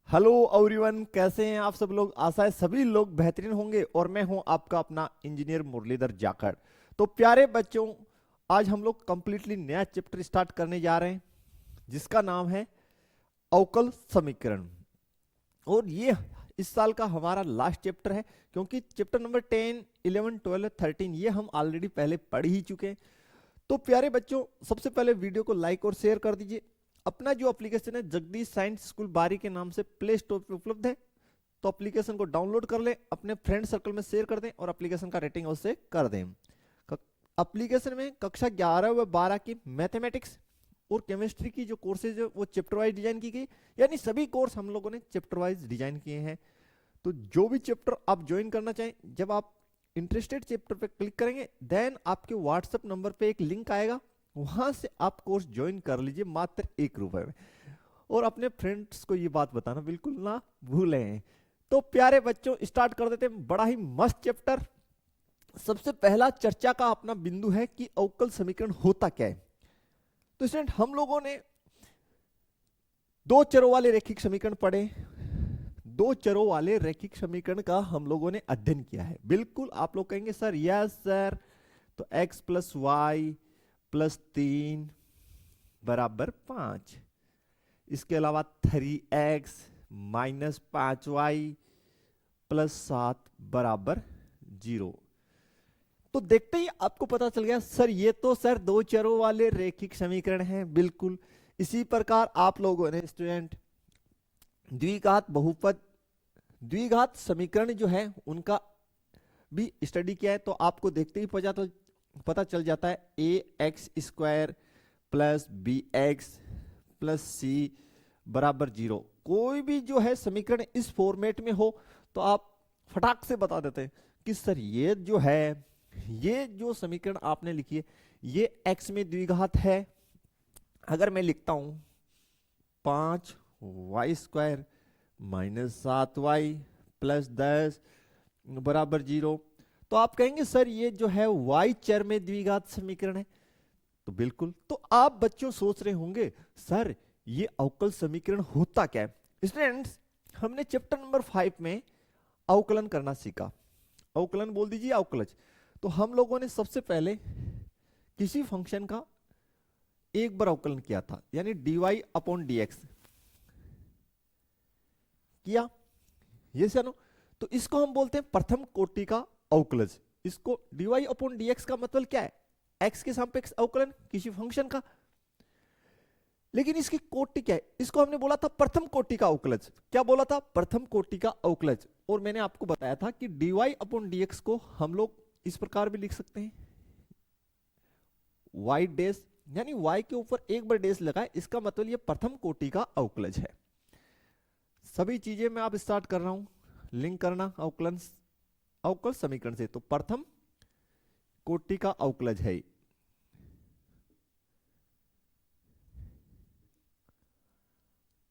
Hello everyone, कैसे हैं आप सब लोग। आशा है सभी लोग बेहतरीन होंगे और मैं हूं आपका अपना इंजीनियर मुरलीधर जाखड़। तो प्यारे बच्चों, आज हम लोग कंप्लीटली नया चैप्टर स्टार्ट करने जा रहे हैं जिसका नाम है अवकल समीकरण। और ये इस साल का हमारा लास्ट चैप्टर है, क्योंकि चैप्टर नंबर 10, 11, 12, 13 ये हम ऑलरेडी पहले पढ़ ही चुके हैं। तो प्यारे बच्चों, सबसे पहले वीडियो को लाइक और शेयर कर दीजिए। अपना जो एप्लीकेशन है जगदीश साइंस स्कूल बारी के नाम से प्ले स्टोर पे उपलब्ध है, तो एप्लीकेशन को डाउनलोड कर लें, अपने फ्रेंड सर्कल में शेयर कर दें और एप्लीकेशन का रेटिंग उससे कर दें। एप्लीकेशन में कक्षा 11 व 12 की मैथमेटिक्स और केमिस्ट्री की जो कोर्सेज है वो चैप्टर वाइज डिजाइन की गई, यानी सभी कोर्स हम लोगों ने चैप्टर वाइज डिजाइन किए हैं। तो जो भी चैप्टर आप ज्वाइन करना चाहें, जब आप इंटरेस्टेड चैप्टर पे क्लिक करेंगे देन आपके व्हाट्सएप नंबर पे एक लिंक आएगा, वहां से आप कोर्स ज्वाइन कर लीजिए मात्र ₹1 में। और अपने फ्रेंड्स को ये बात बताना बिल्कुल ना भूलें। तो प्यारे बच्चों, स्टार्ट कर देते हैं। बड़ा ही मस्त चैप्टर। सबसे पहला चर्चा का अपना बिंदु है कि अवकल समीकरण होता क्या है। तो स्टूडेंट, हम लोगों ने दो चरों वाले रैखिक समीकरण पढ़े। दो चरों वाले रैखिक समीकरण का हम लोगों ने अध्ययन किया है। बिल्कुल, आप लोग कहेंगे सर यस सर, तो x प्लस वाई प्लस 3 बराबर 5, इसके अलावा 3x माइनस 5y प्लस 7 बराबर 0। तो देखते ही आपको पता चल गया सर ये तो सर दो चरों वाले रैखिक समीकरण हैं। बिल्कुल इसी प्रकार आप लोगों ने स्टूडेंट द्विघात बहुपद, द्विघात समीकरण जो है उनका भी स्टडी किया है। तो आपको देखते ही पता चल जाता है A X square plus B X plus C बराबर 0। कोई भी जो है समीकरण इस फॉर्मेट में हो तो आप फटाक से बता देते हैं कि सर ये जो है, ये जो समीकरण आपने लिखी है ये x में द्विघात है। अगर मैं लिखता हूं 5y² माइनस 7y प्लस 10 बराबर 0, तो आप कहेंगे सर ये जो है y चर में द्विघात समीकरण है। तो बिल्कुल, तो आप बच्चों सोच रहे होंगे सर ये अवकल समीकरण होता क्या है। स्टूडेंट्स, हमने चैप्टर नंबर 5 में अवकलन करना सीखा। अवकलन बोल दीजिए, अवकलज। तो हम लोगों ने सबसे पहले किसी फंक्शन का एक बार अवकलन किया था, यानी dy अपॉन dx किया, ये सर। तो इसको हम बोलते हैं प्रथम कोटि का अवकलज। इसको dy अपॉन dx का मतलब क्या है, x के सापेक्ष अवकलन किसी फंक्शन का। लेकिन इसकी कोटि क्या है, इसको हमने बोला था प्रथम कोटि का अवकलज। क्या बोला था, प्रथम कोटि का अवकलज। और मैंने आपको बताया था कि dy अपॉन dx को हम लोग इस प्रकार भी लिख सकते हैं, y डैश, यानी y के ऊपर एक बार डैश लगाए, इसका मतलब ये प्रथम कोटि का अवकलज है। सभी चीजें मैं आप स्टार्ट कर रहा हूं लिंक करना अवकलन अवकल समीकरण से। तो प्रथम कोटि का अवकलज है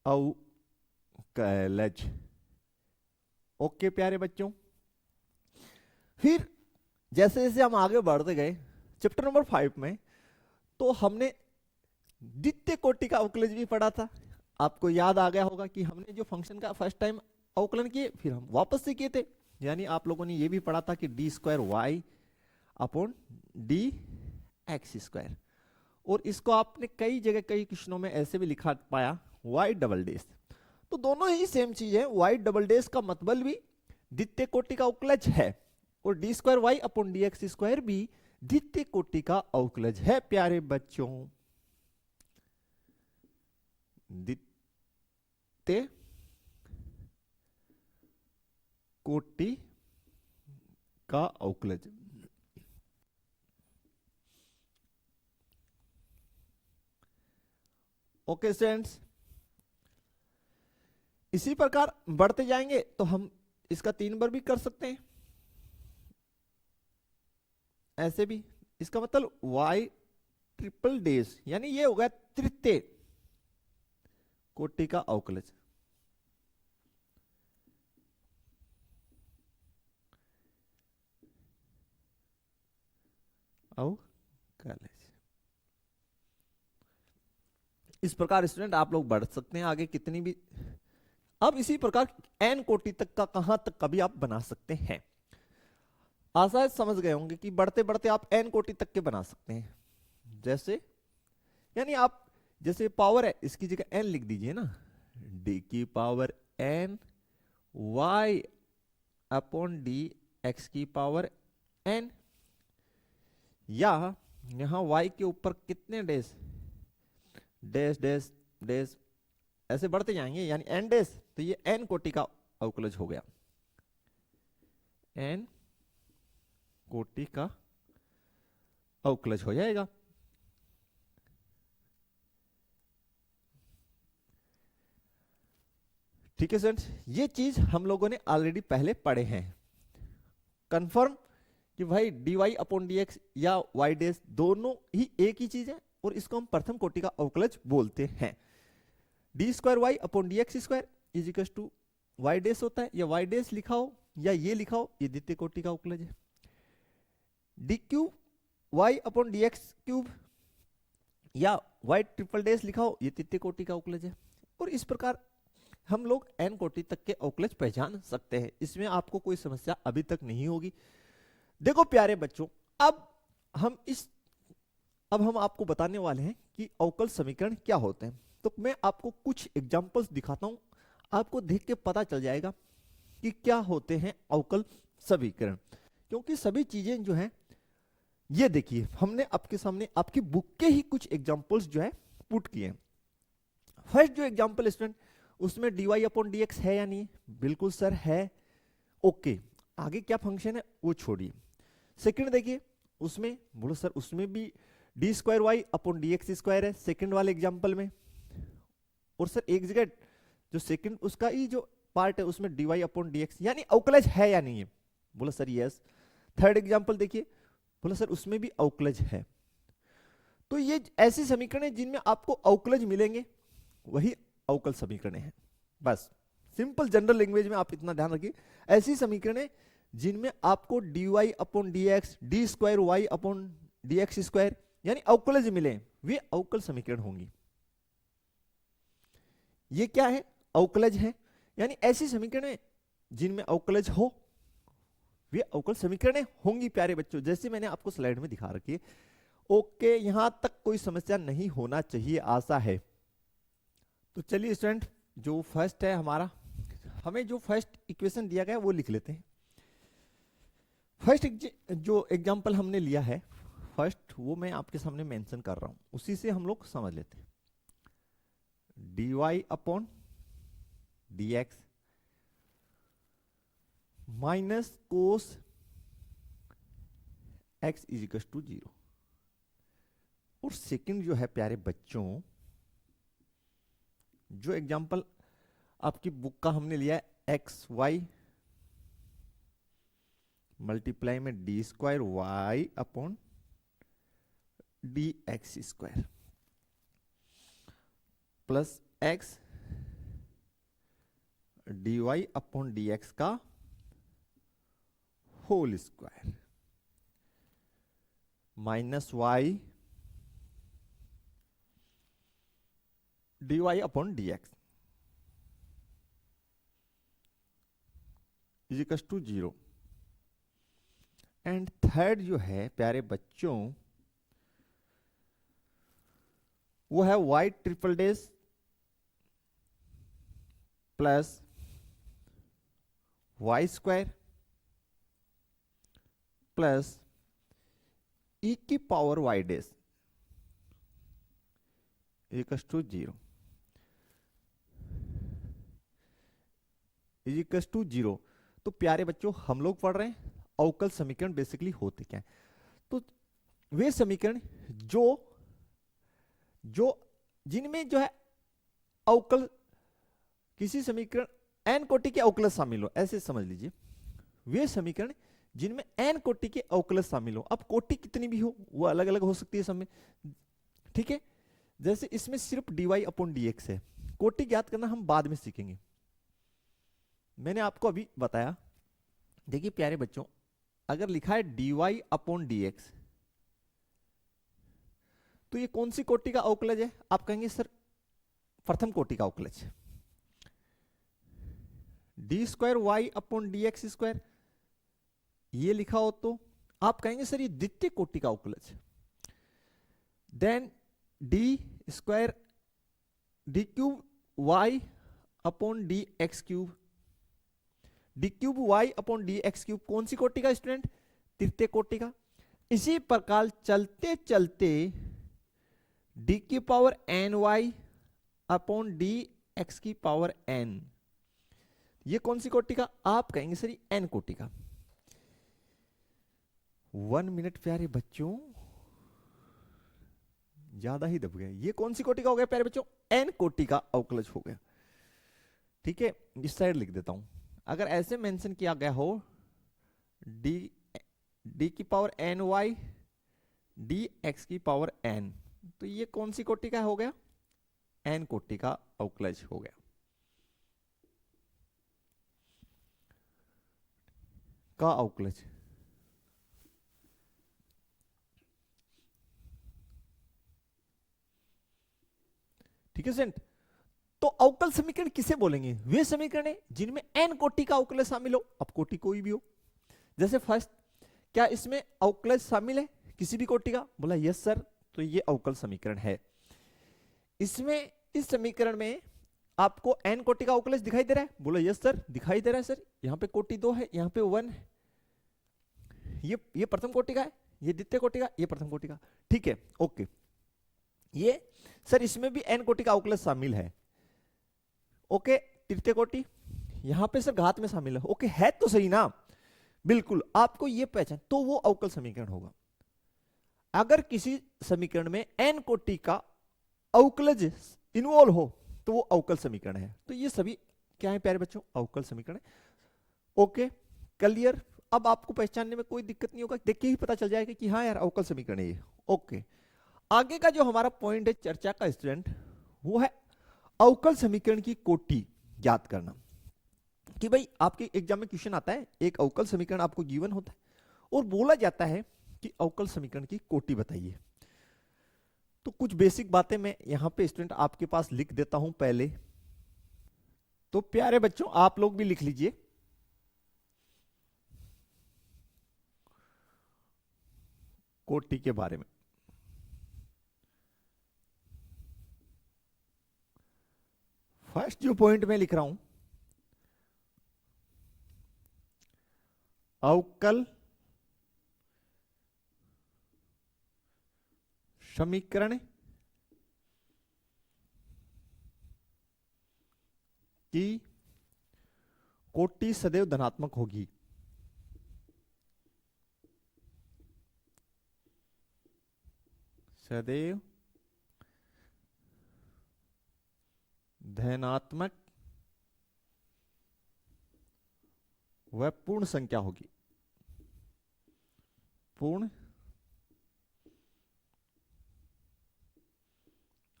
अवकलज। ओके प्यारे बच्चों, फिर जैसे जैसे हम आगे बढ़ते गए चैप्टर नंबर 5 में, तो हमने द्वितीय कोटि का अवकलज भी पढ़ा था। आपको याद आ गया होगा कि हमने जो फंक्शन का फर्स्ट टाइम अवकलन किए फिर हम वापस से किए थे। यानी आप लोगों ने ये भी पढ़ा था कि d² अपॉन dx²। और इसको आपने कई जगह कई क्वेश्चनों में ऐसे भी लिखा पाया y डबल डैश। तो दोनों ही सेम चीज है, y डबल डैश का मतलब भी द्वितीय कोटि का अवकलज है और d² अपॉन dx² भी द्वितीय कोटि का अवकलज है। प्यारे बच्चों, द्वितीय कोटि का अवकलज। ओके स्टूडेंट्स, इसी प्रकार बढ़ते जाएंगे तो हम इसका 3 बार भी कर सकते हैं, ऐसे भी। इसका मतलब y ट्रिपल डैश, यानी ये हो गया तृतीय कोटि का अवकलज। अवकलज इस प्रकार स्टूडेंट आप लोग बढ़ सकते हैं आगे। कितनी भी अब इसी प्रकार n कोटि तक का कहां तक का भी आप बना सकते हैं। आशा है समझ गए होंगे कि बढ़ते बढ़ते आप n कोटि तक के बना सकते हैं। जैसे यानी आप जैसे पावर है इसकी जगह n लिख दीजिए ना, d की power n y upon D x की पावर n, या यहां y के ऊपर कितने डैश डैश डैश डैश ऐसे बढ़ते जाएंगे, यानी n डैश, तो ये n कोटि का अवकलज हो गया, n कोटि का अवकलज हो जाएगा। ठीक है स्टूडेंट्स, ये चीज हम लोगों ने ऑलरेडी पहले पढ़े हैं। कंफर्म कि भाई dy अपॉन dx या y डैश दोनों ही एक ही चीज है और इसको हम प्रथम कोटि का अवकलज बोलते हैं। D square Y upon D x square is equal to Y dash होता है, या वाई डैश लिखा हो या ये लिखा हो, ये द्वितीय कोटि का अवकलज है। D cube Y upon D x cube या वाई ट्रिपल डैश लिखा हो, ये तृतीय कोटि का अवकलज है। और इस प्रकार हम लोग n कोटि तक के अवकलज पहचान सकते हैं, इसमें आपको कोई समस्या अभी तक नहीं होगी। देखो प्यारे बच्चों, अब हम आपको बताने वाले हैं कि अवकल समीकरण क्या होते हैं। तो मैं आपको कुछ एग्जांपल्स दिखाता हूं, आपको देख के पता चल जाएगा कि क्या होते हैं अवकल समीकरण। क्योंकि सभी चीजें जो हैं, ये देखिए हमने आपके सामने आपकी बुक के ही कुछ एग्जांपल्स जो है पुट किए हैं। फर्स्ट जो एग्जांपल स्टूडेंट, उसमें dy अपॉन dx है या नहीं? बिल्कुल सर है। ओके, आगे क्या फंक्शन है वो छोड़िए। सेकंड देखिए, उसमें बोलो सर उसमें भी D square Y upon D x square है सेकंड वाले एग्जाम्पल में। और सर एक जगह जो सेकंड उसका ही जो पार्ट है उसमें D Y upon D X, यानी अवकलज है या नहीं है? बोला सर यस। थर्ड एग्जाम्पल देखिए, बोला सर उसमें भी अवकलज है। तो ये ऐसी समीकरण है जिनमें आपको अवकलज मिलेंगे, वही अवकल समीकरण है। बस सिंपल जनरल लैंग्वेज में आप इतना ध्यान रखिए, ऐसी समीकरण है जिनमें आपको d Y upon D x, d square Y upon D x square यानी अवकलज मिले, वे अवकल समीकरण होंगी। ये क्या है? अवकलज है, यानी ऐसी समीकरण जिनमें अवकलज हो वे अवकल समीकरण होंगी प्यारे बच्चों, जैसे मैंने आपको स्लाइड में दिखा रखी है। ओके, यहां तक कोई समस्या नहीं होना चाहिए, आशा है। तो चलिए स्टूडेंट, जो फर्स्ट है हमारा, हमें जो फर्स्ट इक्वेशन दिया गया वो लिख लेते हैं। फर्स्ट जो एग्जांपल हमने लिया है फर्स्ट, वो मैं आपके सामने मेंशन कर रहा हूं, उसी से हम लोग समझ लेते हैं। D Y upon D x minus cos x is equal to 0। और सेकंड जो है प्यारे बच्चों, जो एग्जांपल आपकी बुक का हमने लिया है एक्स वाई मल्टीप्लाई में D square Y upon D x square plus X D Y upon D X का whole square minus Y D Y upon D X is equal to 0। And third जो है प्यारे बच्चों, वो है Y triple dash plus Y square plus E की power Y dash equal to 0 is equal to 0। तो प्यारे बच्चों, हम लोग पढ़ रहे हैं अवकल समीकरण बेसिकली होते क्या है। तो वे समीकरण जो जिनमें जो है अवकल, किसी समीकरण n कोटि के अवकलज शामिल हो, ऐसे समझ लीजिए। वे समीकरण जिनमें n कोटि के अवकलज शामिल हो, अब कोटि कितनी भी हो वो अलग अलग हो सकती है सब में, ठीक है। जैसे इसमें सिर्फ dy अपॉन dx है, कोटि ज्ञात करना हम बाद में सीखेंगे, मैंने आपको अभी बताया। देखिए प्यारे बच्चों, अगर लिखा है dy अपॉन dx, तो ये कौन सी कोटि का अवकलज है? आप कहेंगे सर प्रथम कोटि का अवकलज। D square Y upon D x square, ये लिखा हो तो आप कहेंगे सर ये द्वितीय कोटि का अवकलज। Then d square d cube Y upon D x cube, d cube Y upon D x cube कौन सी कोटि का स्टूडेंट? तृतीय कोटि का। इसी प्रकार चलते चलते डी की power n y upon D x की पावर एन, ये कौन सी कोटि का? आप कहेंगे सर ये एन कोटि का। 1 मिनट प्यारे बच्चों, ज्यादा ही दब गए। ये कौन सी कोटि का हो गया प्यारे बच्चों? एन कोटि का अवकलज हो गया। ठीक है, इस साइड लिख देता हूं। अगर ऐसे मेंशन किया गया हो डी की power n y d x की पावर एन, तो ये कौन सी कोटि का हो गया? एन कोटि का अवकलज हो गया। का अवकलज। ठीक है सेंट। तो अवकल समीकरण किसे बोलेंगे? वे समीकरण है जिनमें एन कोटि का अवकलज शामिल हो। अब कोटि कोई भी हो, जैसे फर्स्ट, क्या इसमें अवकलज शामिल है किसी भी कोटि का? बोला यस सर, तो ये अवकल समीकरण है। इसमें इस समीकरण में आपको एन कोटि का अवकलज दिखाई दे रहा है? बोला यस सर, दिखाई दे रहा है सर। यहां पे कोटि 2 है, यहां पे 1 है। ये प्रथम कोटि का है, ये द्वितीय कोटि का, ये प्रथम कोटि का। ठीक है, ओके। ये सर इसमें भी एन कोटि का अवकलज शामिल है। ओके, तृतीय कोटि यहां पे सर घात में शामिल है। ओके, है तो सही ना? बिल्कुल, आपको ये पहचान, तो वो अवकल समीकरण होगा। अगर किसी समीकरण में एन कोटि का अवकलज इन्वॉल्व हो तो वो अवकल समीकरण है। तो ये सभी क्या है प्यारे बच्चों? अवकल समीकरण है। Okay, clear. अब आपको पहचानने में कोई दिक्कत नहीं होगा, देख के ही पता चल जाएगा कि हाँ यार अवकल समीकरण है ये। ओके, आगे का जो हमारा पॉइंट है चर्चा का स्टूडेंट, वो है अवकल समीकरण की कोटि ज्ञात करना। कि भाई आपके एग्जाम में क्वेश्चन आता है, एक अवकल समीकरण आपको गिवन होता है और बोला जाता है कि अवकल समीकरण की कोटि बताइए। तो कुछ बेसिक बातें मैं यहां पे स्टूडेंट आपके पास लिख देता हूं पहले। तो प्यारे बच्चों आप लोग भी लिख लीजिए। कोटि के बारे में फर्स्ट जो पॉइंट मैं लिख रहा हूं, अवकल समीकरण की कोटि सदैव धनात्मक होगी। सदैव धनात्मक वह पूर्ण संख्या होगी। पूर्ण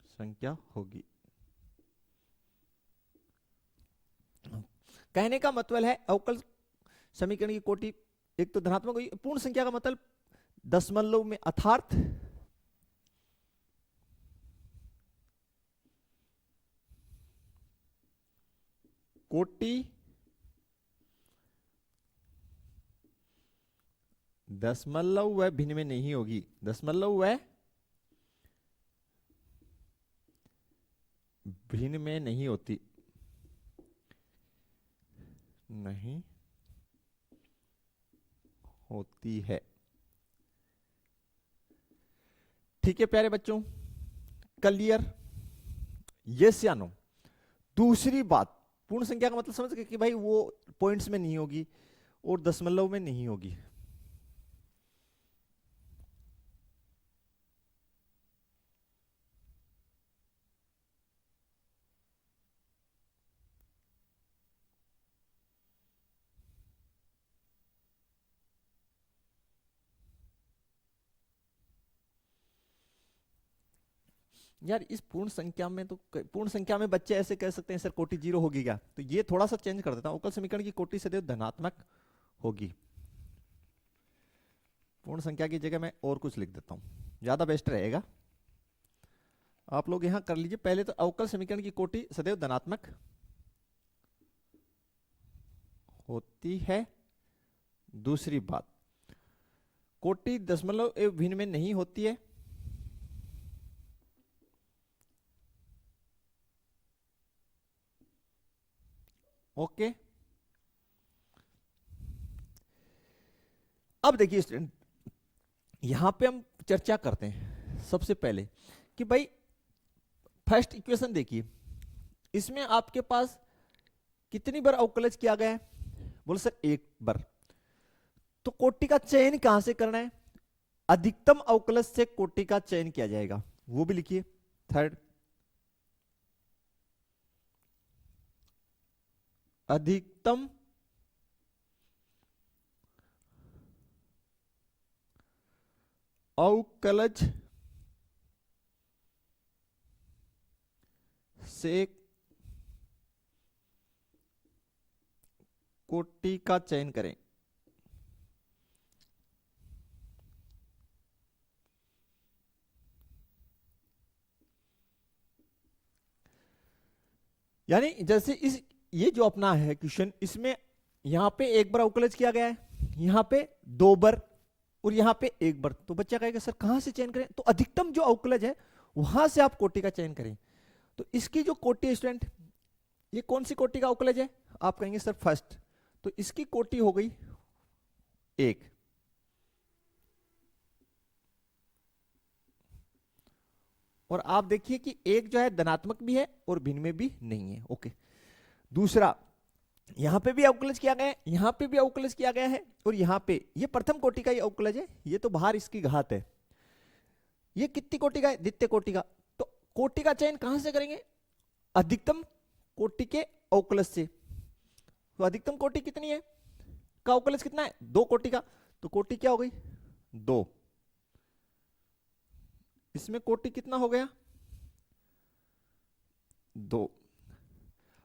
संख्या होगी। कहने का मतलब है अवकल समीकरण की कोटि एक तो धनात्मक होगी, पूर्ण संख्या का मतलब दशमलव में अर्थात कोटि दशमलव व भिन्न में नहीं होगी। दशमलव व भिन्न में नहीं होती, नहीं होती है। ठीक है प्यारे बच्चों, क्लियर? यस या नो? दूसरी बात, पूर्ण संख्या का मतलब समझ गए कि भाई वो पॉइंट्स में नहीं होगी और दशमलव में नहीं होगी। यार इस पूर्ण संख्या में, तो पूर्ण संख्या में बच्चे ऐसे कह सकते हैं सर कोटि 0 होगी क्या? तो ये थोड़ा सा चेंज कर देता हूं, अवकल समीकरण की कोटि सदैव धनात्मक होगी। पूर्ण संख्या की जगह मैं और कुछ लिख देता हूं, ज्यादा बेस्ट रहेगा। आप लोग यहां कर लीजिए पहले तो, अवकल समीकरण की कोटि सदैव धनात्मक होती है। दूसरी बात, कोटि दशमलव एवं भिन्न में नहीं होती है। ओके, अब देखिए स्टूडेंट, यहां पे हम चर्चा करते हैं सबसे पहले कि भाई फर्स्ट इक्वेशन देखिए, इसमें आपके पास कितनी बार अवकलज किया गया है? बोलो सर एक बार। तो कोटि का चयन कहां से करना है? अधिकतम अवकलज से कोटि का चयन किया जाएगा, वो भी लिखिए। थर्ड, अधिकतम अवकलज से कोटि का चयन करें। यानी जैसे इस ये जो अपना है क्वेश्चन, इसमें यहां पे एक बार अवकलज किया गया है, यहां पे दो बार और यहां पे एक बार। तो बच्चा कहेगा सर कहां से चयन करें? तो अधिकतम जो अवकलज है वहां से आप कोटि का चयन करें। तो इसकी जो कोटि स्टूडेंट, ये कौन सी कोटि का अवकलज है? आप कहेंगे सर फर्स्ट। तो इसकी कोटि हो गई एक, और आप देखिए कि एक जो है धनात्मक भी है और भिन्न में भी नहीं है। ओके, दूसरा, यहां पे भी अवकलज किया गया है, यहां पे भी अवकलज किया गया है, और यहां पे ये प्रथम कोटि का ही अवकलज है, ये तो बाहर इसकी घात है। ये कितनी कोटि का है? द्वितीय कोटि का। तो कोटि का चयन कहां से करेंगे? अधिकतम कोटि के अवकलज से। तो अधिकतम कोटि कितनी है का अवकलज कितना है? दो कोटि का। तो कोटि क्या हो गई? दो। इसमें कोटि कितना हो गया? दो।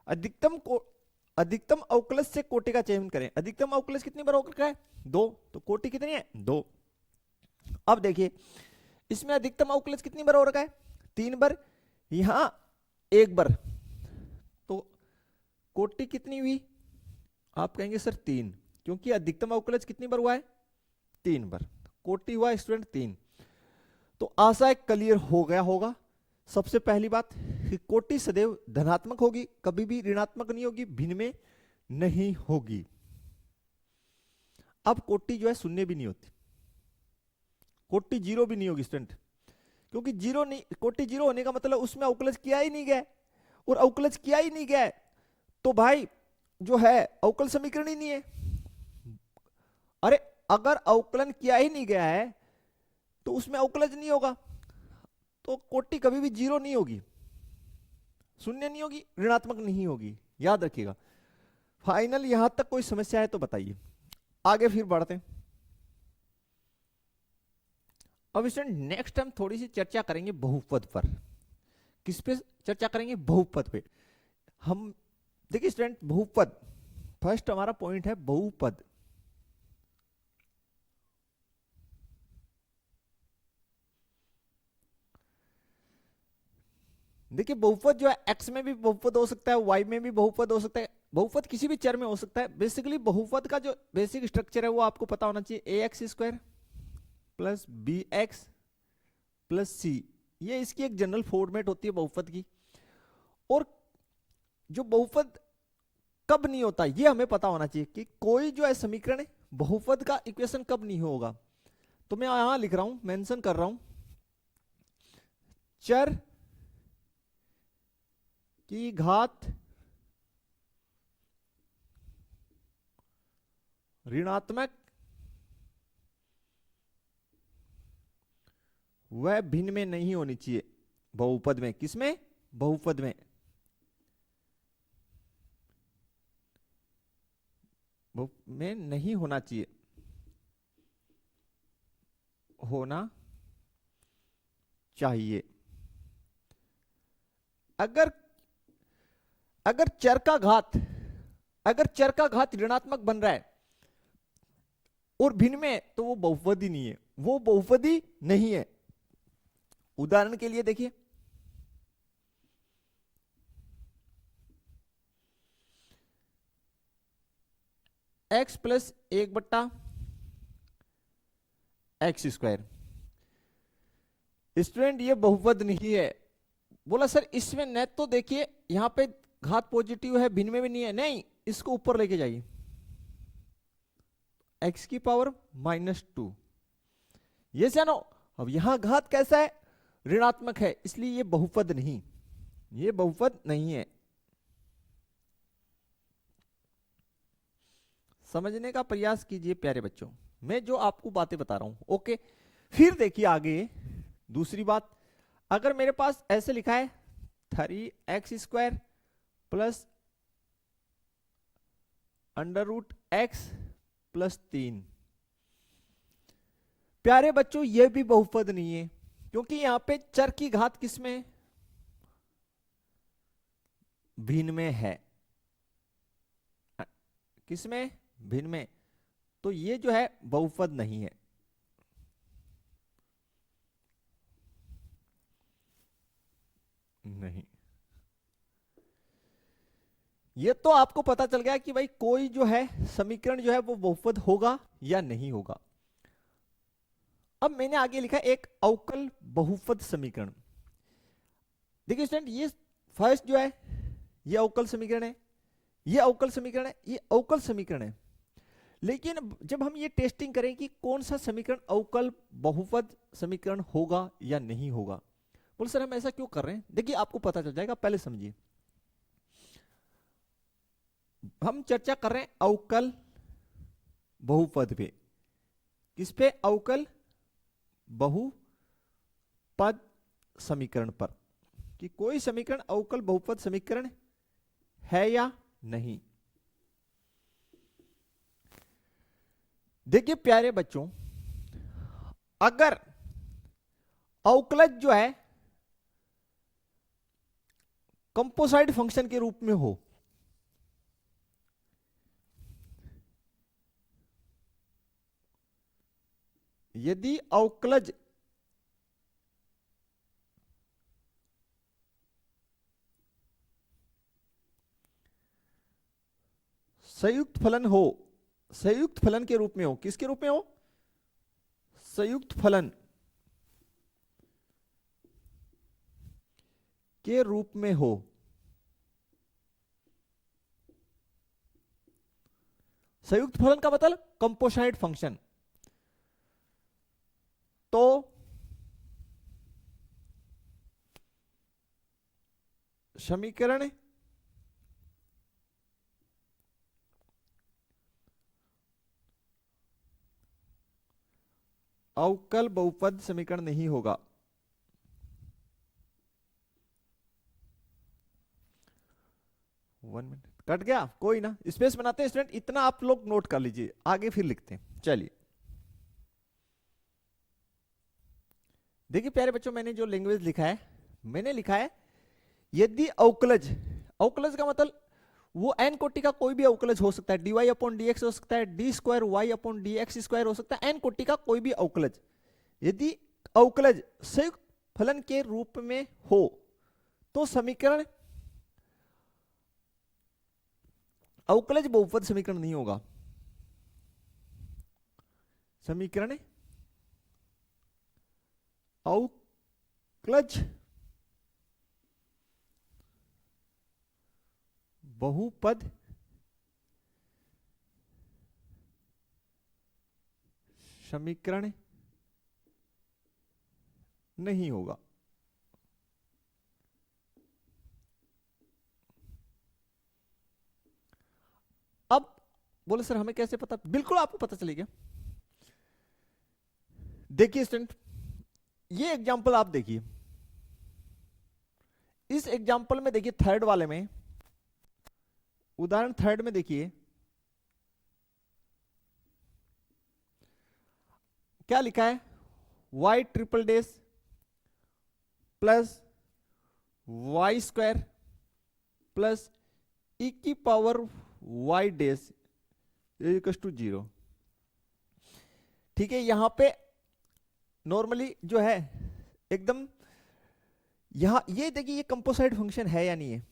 अधिकतम अवकलज से कोटि का चयन करें। अधिकतम अवकलज कितनी बार होकर है? दो। तो कोटि कितनी है? दो। अब देखिए इसमें अधिकतम अवकलज कितनी बार हो रखा है? तीन बार। यहां एक बार। तो कोटि कितनी हुई? आप कहेंगे सर तीन, क्योंकि अधिकतम अवकलज कितनी बार हुआ है? तीन बार। कोटि हुआ स्टूडेंट तीन। तो आशा है क्लियर हो गया होगा। सबसे पहली बात कि कोटि सदैव धनात्मक होगी, कभी भी ऋणात्मक नहीं होगी, भिन्न में नहीं होगी। अब कोटि जो है शून्य भी नहीं होती, कोटि जीरो भी नहीं होगी स्टूडेंट, क्योंकि जीरो नहीं, कोटि जीरो होने का मतलब उसमें अवकलज किया ही नहीं गया, और अवकलज किया ही नहीं गया तो भाई जो है अवकल समीकरण ही नहीं है। अरे अगर अवकलन किया ही नहीं गया है तो उसमें अवकलज नहीं होगा, तो कोटि कभी भी जीरो नहीं होगी, शून्य नहीं होगी, ऋणात्मक नहीं होगी, याद रखिएगा। फाइनल यहां तक कोई समस्या है तो बताइए, आगे फिर बढ़ते हैं। अब स्टूडेंट नेक्स्ट हम थोड़ी सी चर्चा करेंगे बहुपद पर। किस पे चर्चा करेंगे? बहुपद पे। हम देखिए स्टूडेंट, बहुपद फर्स्ट हमारा पॉइंट है बहुपद। देखिए बहुपद जो है एक्स में भी बहुपद हो सकता है, वाई में भी बहुपद हो सकता है, बहुपद किसी भी चर में हो सकता है। बेसिकली बहुपद का जो बेसिक स्ट्रक्चर है वो आपको पता होना चाहिए। A X square plus B X plus C, ये इसकी एक जनरल फॉर्मेट होती है बहुपद की। और जो बहुपद कब नहीं होता ये हमें पता होना चाहिए कि कोई जो है समीकरण बहुपद का इक्वेशन कब नहीं होगा। तो मैं यहां लिख रहा हूं, मेंशन कर रहा हूं, चर की घात ऋणात्मक वह भिन्न में नहीं होनी चाहिए बहुपद में। किसमें? बहुपद में। में नहीं होना चाहिए, होना चाहिए। अगर अगर चर का घात अगर चर का घात ऋणात्मक बन रहा है और भिन्न में, तो वो बहुपदी नहीं है, वो बहुपदी नहीं है। उदाहरण के लिए देखिए, एक्स प्लस 1/x²। स्टूडेंट ये बहुपद नहीं है। बोला सर इसमें नेट तो देखिए यहां पे घात पॉजिटिव है, भिन्न में भी नहीं है। नहीं, इसको ऊपर लेके जाइए, x⁻²। ये जानो। अब यहां घात कैसा है, ऋणात्मक है, इसलिए ये बहुपद नहीं, ये बहुपद नहीं है। समझने का प्रयास कीजिए प्यारे बच्चों, मैं जो आपको बातें बता रहा हूं। ओके, फिर देखिए आगे दूसरी बात। अगर मेरे पास ऐसे लिखा है 3x² प्लस √x+3, प्यारे बच्चों यह भी बहुपद नहीं है, क्योंकि यहां पे चर की घात किसमें, भिन्न में है। किसमें, भिन्न में। तो ये जो है बहुपद नहीं है। नहीं, ये तो आपको पता चल गया कि भाई कोई जो है समीकरण जो है वो बहुपद होगा या नहीं होगा। अब मैंने आगे लिखा एक अवकल बहुपद समीकरण। देखिए स्टूडेंट, ये फर्स्ट जो है ये अवकल समीकरण है, ये अवकल समीकरण है, ये अवकल समीकरण है। लेकिन जब हम ये टेस्टिंग करें कि कौन सा समीकरण अवकल बहुपद समीकरण होगा या नहीं होगा, बोल सर हम ऐसा क्यों कर रहे हैं। देखिए आपको पता चल जाएगा, पहले समझिए। हम चर्चा कर रहे हैं अवकल बहुपद पे। किस पे, अवकल बहुपद समीकरण पर, कि कोई समीकरण अवकल बहुपद समीकरण है या नहीं। देखिए प्यारे बच्चों, अगर अवकलज जो है कंपोसाइट फंक्शन के रूप में हो, यदि अवकलज संयुक्त फलन हो, संयुक्त फलन के रूप में हो, किसके रूप में हो, संयुक्त फलन के रूप में हो, संयुक्त फलन का मतलब कंपोसाइट फंक्शन, तो समीकरण अवकल बहुपद समीकरण नहीं होगा। वन मिनट कट गया, कोई ना, स्पेस बनाते हैं स्टूडेंट, इतना आप लोग नोट कर लीजिए, आगे फिर लिखते हैं। चलिए देखिए प्यारे बच्चों, मैंने जो लैंग्वेज लिखा है, मैंने लिखा है यदि अवकलज, अवकलज का मतलब वो n कोटि का कोई भी अवकलज हो सकता है, dy/dx हो सकता है, d²y/dx² हो सकता है, n कोटि का कोई भी अवकलज, यदि अवकलज संयुक्त फलन के रूप में हो तो समीकरण अवकलज बहुपद समीकरण नहीं होगा। समीकरण अवकलज बहुपद समीकरण नहीं होगा। अब बोले सर हमें कैसे पता, बिल्कुल आपको पता चलेगा। देखिए स्टूडेंट, ये एग्जांपल आप देखिए, इस एग्जांपल में देखिए थर्ड वाले में, उदाहरण थर्ड में देखिए क्या लिखा है, y∭+ plus y² plus e⁻y⁻0। ठीक है, यहां पे नॉर्मली जो है एकदम, यहां ये देखिए ये कंपोसाइट फंक्शन है या नहीं है,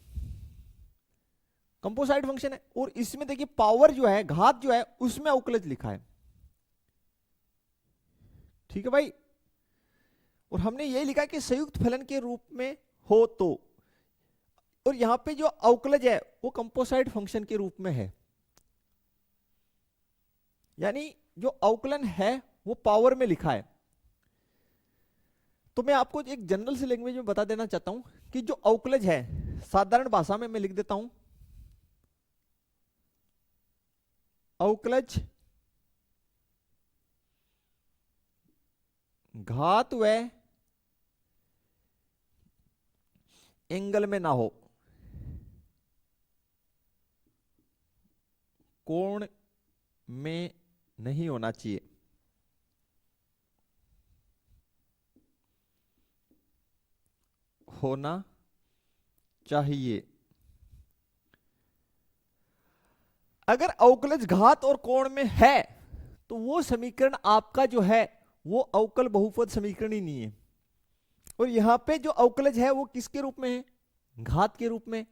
कंपोसाइट फंक्शन है। और इसमें देखिए पावर जो है, घात जो है, उसमें अवकलज लिखा है। ठीक है भाई, और हमने यही लिखा कि संयुक्त फलन के रूप में हो तो, और यहां पे जो अवकलज है वो कंपोसाइट फंक्शन के रूप में है, यानी जो अवकलन है वो पावर में लिखा है। तो मैं आपको एक जनरल से लैंग्वेज में बता देना चाहता हूं कि जो अवकलज है, साधारण भाषा में मैं लिख देता हूं, अवकलज घात व एंगल में ना हो, कोण में नहीं होना चाहिए। होना चाहिए। अगर अवकलज घात और कोण में है तो वो समीकरण आपका जो है वो अवकल बहुपद समीकरण ही नहीं है। और यहां पे जो अवकलज है वो किसके रूप में है? घात के रूप में।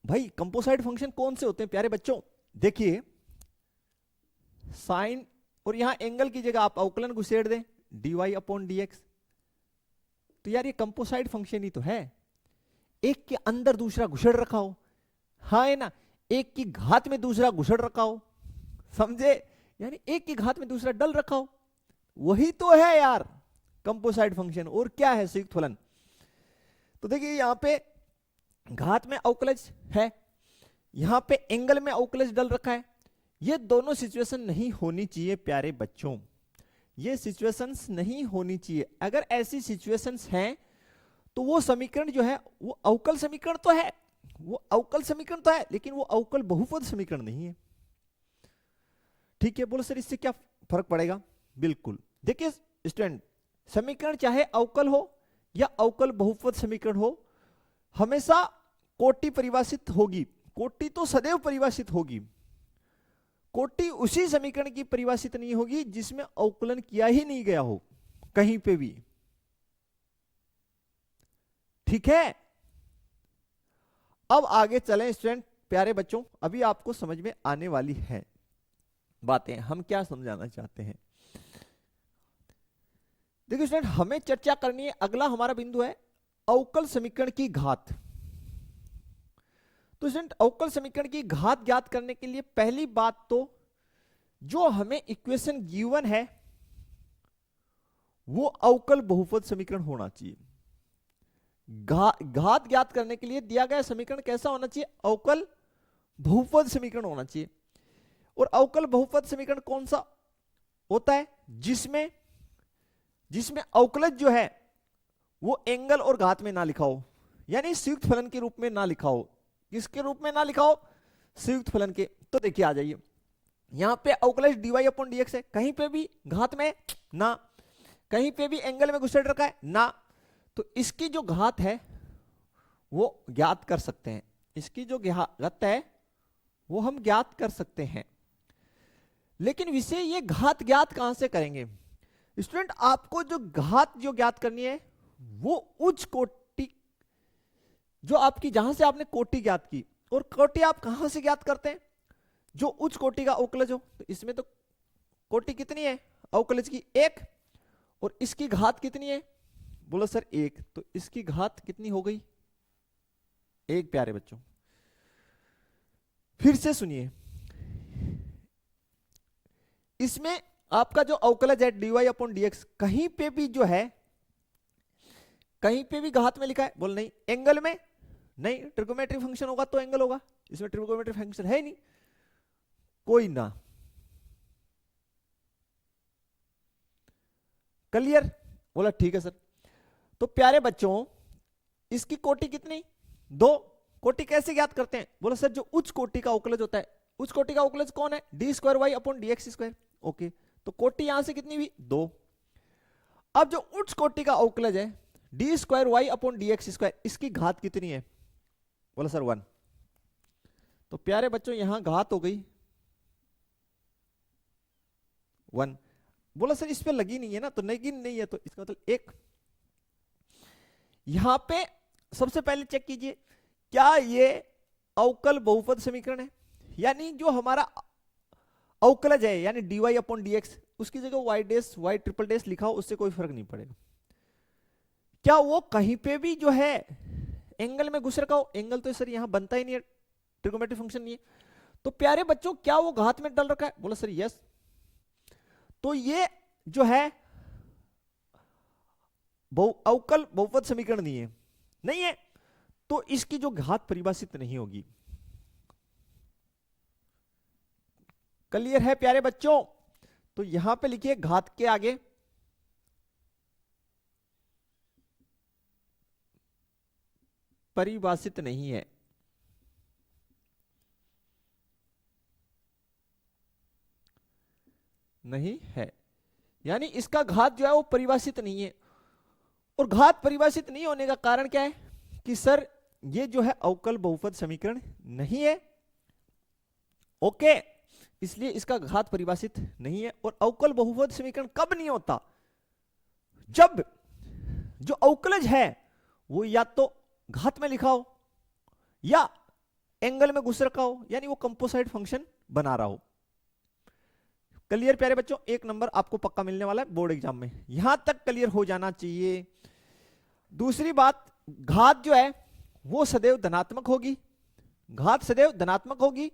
भाई कंपोसाइट फंक्शन कौन से होते हैं प्यारे बच्चों? देखिए साइन, और यहां एंगल की जगह आप अवकलन घुसेड़ दें dy/dx, तो यार ये कंपोसाइट फंक्शन ही तो है। एक के अंदर दूसरा घुसड़ रखा हो, हाँ है ना, एक की घात में दूसरा घुसड़ रखा हो, समझे, यानी एक की घात में दूसरा डल रखा हो, वही तो है यार कंपोसाइट फंक्शन। और क्या है? संयुक्त फलन। तो देखिए यहां पे घात में अवकलज है, यहां पे एंगल में अवकलज डल रखा है। ये दोनों सिचुएशन नहीं होनी चाहिए प्यारे बच्चों, ये सिचुएशंस नहीं होनी चाहिए। अगर ऐसी सिचुएशंस हैं तो वो समीकरण जो है वो अवकल समीकरण तो है, वो अवकल समीकरण तो है, लेकिन वो अवकल बहुपद समीकरण नहीं है। ठीक है, बोलो सर इससे क्या फर्क पड़ेगा? बिल्कुल, देखिए स्टूडेंट, समीकरण चाहे अवकल हो या अवकल बहुपद समीकरण हो, हमेशा कोटि परिभाषित होगी। कोटि तो सदैव परिभाषित होगी। कोटि उसी समीकरण की परिभाषित नहीं होगी जिसमें अवकलन किया ही नहीं गया हो कहीं पे भी। ठीक है, अब आगे चलें स्टूडेंट प्यारे बच्चों, अभी आपको समझ में आने वाली है बातें। हम क्या समझाना चाहते हैं? देखिए स्टूडेंट, हमें चर्चा करनी है, अगला हमारा बिंदु है अवकल समीकरण की घात। तो स्टूडेंट अवकल समीकरण की घात ज्ञात करने के लिए पहली बात तो जो हमें इक्वेशन गिवन है वो अवकल बहुपद समीकरण होना चाहिए। घात ज्ञात करने के लिए दिया गया समीकरण कैसा होना चाहिए? अवकल बहुपद समीकरण होना चाहिए। और अवकल बहुपद समीकरण कौन सा होता है? जिसमें अवकलज जो है वो एंगल और घात में ना लिखा हो, यानी संयुक्त फलन के रूप में ना लिखा हो। किसके रूप में ना लिखा हो? संयुक्त फलन के। तो देखिए आ जाइए, यहां पे अवकलज dy/dx है, कहीं पे भी घात में ना, कहीं पे भी एंगल में घुसड़ रखा है ना, तो इसकी जो घात है वो ज्ञात कर सकते हैं। इसकी जो घात है वो हम ज्ञात कर सकते हैं। लेकिन विषय ये घात ज्ञात कहां से करेंगे? स्टूडेंट आपको जो घात जो ज्ञात करनी है वो उच्च कोटि, जो आपकी जहां से आपने कोटि ज्ञात की, और कोटि आप कहां से ज्ञात करते हैं? जो उच्च कोटि का अवकलज हो। तो इसमें तो कोटि कितनी है अवकलज की? 1। और इसकी घात कितनी है? बोलो सर 1। तो इसकी घात कितनी हो गई? 1 प्यारे बच्चों। फिर से सुनिए, इसमें आपका जो अवकलज है dy/dx, कहीं पे भी जो है, कहीं पे भी घात में लिखा है? बोल नहीं। एंगल में नहीं, ट्रिगोनोमेट्रिक फंक्शन होगा तो एंगल होगा, इसमें ट्रिगोनोमेट्रिक फंक्शन है ही नहीं कोई ना। क्लियर? बोला ठीक है सर। तो प्यारे बच्चों इसकी कोटि कितनी? 2। कोटि कैसे ज्ञात करते हैं? बोला सर जो उच्च कोटि का अवकलज होता है, उच्च कोटि का अवकलज कौन है? d²y/dx²। ओके, तो कोटि यहां से कितनी हुई? 2। अब जो उच्च कोटि का अवकलज है d²y/dx², इसकी घात कितनी है? बोला सर 1। तो प्यारे बच्चों यहां घात हो गई 1। बोला सर इस पे लगी नहीं है ना, तो लगी नहीं है तो इसका मतलब 1। यहां पे सबसे पहले चेक कीजिए क्या ये अवकल बहुपद समीकरण है, यानी जो हमारा अवकलज है यानी dy अपॉन dx, उसकी जगह y dash y triple dash लिखा हो, उससे कोई फर्क नहीं पड़ेगा। क्या वो कहीं पे भी जो है एंगल में घुस रखा हो? एंगल तो सर यहां बनता ही नहीं है, ट्रिगोनोमेट्रिक फंक्शन नहीं है। तो प्यारे बच्चों क्या वो घात में डल रखा है? बोला सर यस। तो ये जो है अवकल बहुपद समीकरण नहीं है, नहीं है, तो इसकी जो घात परिभाषित नहीं होगी। क्लियर है प्यारे बच्चों? तो यहां पे लिखिए घात के आगे परिभाषित नहीं है। नहीं है यानी इसका घात जो है वो परिभाषित नहीं है। और घात परिभाषित नहीं होने का कारण क्या है कि सर ये जो है अवकल बहुपद समीकरण नहीं है। ओके, इसलिए इसका घात परिभाषित नहीं है। और अवकल बहुपद समीकरण कब नहीं होता? जब जो अवकलज है वो या तो घात में लिखा हो या एंगल में घुस रखा हो, यानी वो कंपोजिट फंक्शन बना रहा हो। क्लियर प्यारे बच्चों? 1 नंबर आपको पक्का मिलने वाला है बोर्ड एग्जाम में, यहां तक क्लियर हो जाना चाहिए। दूसरी बात, घात जो है वो सदैव धनात्मक होगी, घात सदैव धनात्मक होगी